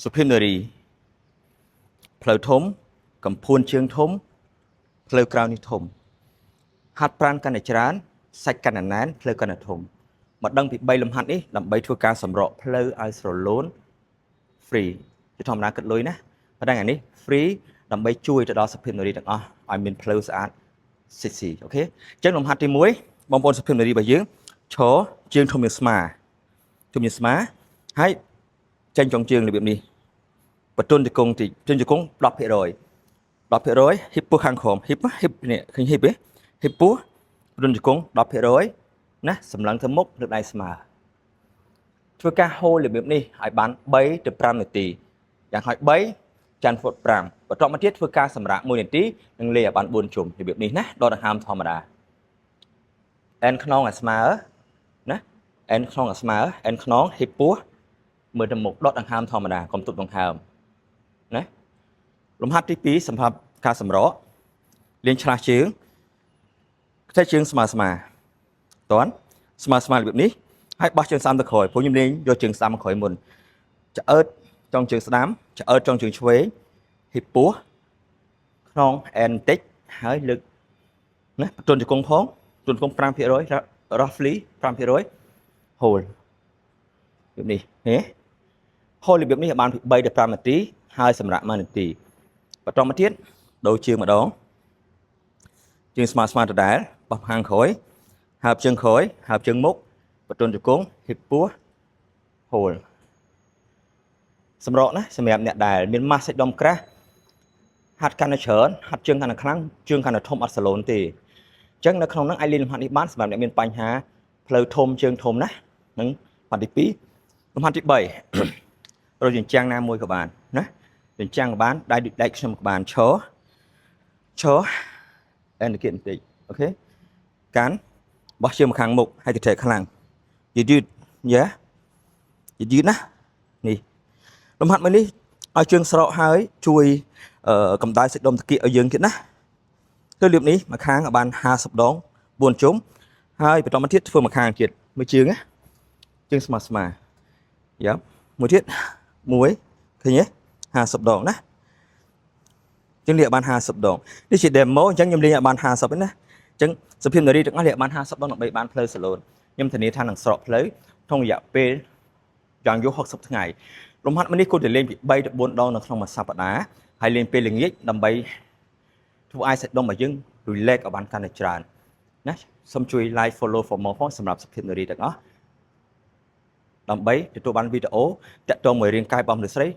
សុភាពនារីផ្លូវធំកំភួនជើងធំផ្លូវក្រៅនេះធំហាត់ប្រាណកាន់តែច្រើនសាច់កាន់តែណែនផ្លូវកាន់តែធំមកដឹងពី3លំហាត់នេះដើម្បីធ្វើការសម្រកផ្លូវឲ្យស្រលូន free ជាធម្មតាគិតលុយណាប៉ុន្តែថ្ងៃនេះ free ដើម្បីជួយទៅដល់សុភាពនារីទាំងអស់ឲ្យមានផ្លូវស្អាតសិចស៊ីអូខេអញ្ចឹងលំហាត់ទី1បងប្អូនសុភាពនារីរបស់យើងឈរជើងធំជាងស្មាហើយចេញចុងជើងរបៀបនេះបន្ទន់ជង្គង់តិចជើងជង្គង់10% ហ៊ីបពោះខាងក្រោមហ៊ីបនេះឃើញហ៊ីបទេហ៊ីបពោះបន្ទន់ជង្គង់10% ណាសម្លឹងទៅមុខលើកដៃស្មើធ្វើការហូររបៀបនេះឲ្យបាន3ទៅ5នាទីយ៉ាងហោច3ចាន់ហ្វុត5បន្ទាប់មកទៀតធ្វើការសម្រាក1នាទីនិងលេងឲ្យបាន4ជុំរបៀបនេះណាដកដង្ហើមធម្មតាអែនខ្នងឲ្យស្មើណាអែនខ្នងឲ្យស្មើអែនខ្នងហ៊ីបពោះមើលទៅមុខដកដង្ហើមធម្មតាកុំទប់ដង្ហើមណាលំហាត់ទី2សម្រាប់ការសម្រកលេងឆ្លាស់ជើងខ្ទេចជើងស្មើតន់ស្មើរបៀបនេះហើយបោះជើងស្ដាំទៅក្រោយព្រោះខ្ញុំលេងយកជើងស្ដាំមកក្រោយមុនឆ្អើតចុងជើងស្ដាំឆ្អើតចុងជើងឆ្វេងហ៊ីបពោះខ្នងអែនបន្តិចហើយលើកណាបន្ទន់ជង្គង់ផងបន្ទន់ជង្គង់5% roughly 5% hold របៀបនេះហេ hold របៀបនេះឲ្យបានពី3ទៅ5នាទីហើយសម្រាប់1នាទីបន្តមកទៀតដូរជើងម្ដងជើងស្មើដដែលបោះខាងក្រោយហើបជើងក្រោយហើបជើងមុខបន្ទន់ជង្គង់ហ៊ីបពោះ hold សម្រកណាសម្រាប់អ្នកដែលមានម៉ាស់សាច់ដុំក្រាស់ហាត់កាន់តែច្រើនហាត់ជើងកាន់តែខ្លាំងជើងកាន់តែធំអត់សាឡូនទេអញ្ចឹងនៅក្នុងហ្នឹងអាចលេងលំហាត់នេះបានសម្រាប់អ្នកមានបញ្ហាផ្លូវធំជើងធំណានឹងលំហាត់ទី2លំហាត់ទី3រកជញ្ជាំងណាមួយក៏បានណាជញ្ជាំងក៏បានដៃខ្ញុំក៏បានឈរអែនគៀតបន្តិចអូខេកាន់បោះជើងមកខាងមុខហើយទៅខ្លាំងយឺតយ៉ាយឺតណានេះលំហាត់មួយនេះឲ្យជើងស្រកហើយជួយកម្ដៅសាច់ដុំតាគៀកឲ្យយើងទៀតណាធ្វើលៀបនេះមួយខាងឲ្យបាន50ដង4ជុំហើយបន្តមកទៀតធ្វើមួយខាងទៀតមួយជើងណាជើងស្មើយ៉ាមួយទៀតឃើញទេ50ដងណាចឹងលេងឲ្យបាន50ដងនេះជា demo អញ្ចឹងខ្ញុំលេងឲ្យបាន50ទេណាអញ្ចឹងសុភាពនារីទាំងអស់លេងឲ្យបាន50ដងដើម្បីបានផ្លូវសាឡូនខ្ញុំធានាថានឹងស្រកផ្លូវក្នុងរយៈពេលយ៉ាងយូរ60ថ្ងៃលំហាត់មួយនេះគួរតែលេងពី3ទៅ4ដងនៅក្នុងមួយសប្តាហ៍ហើយលេងពេលល្ងាចដើម្បីធ្វើឲ្យសាច់ដុំរបស់យើង relax ឲ្យបានកាន់តែច្រើនណាសូមជួយ like follow for more ផងសម្រាប់សុភាពនារីទាំងអស់ដើម្បីទទួលបានវីដេអូតាក់ទងមួយរាងកាយរបស់មនុស្សស្រី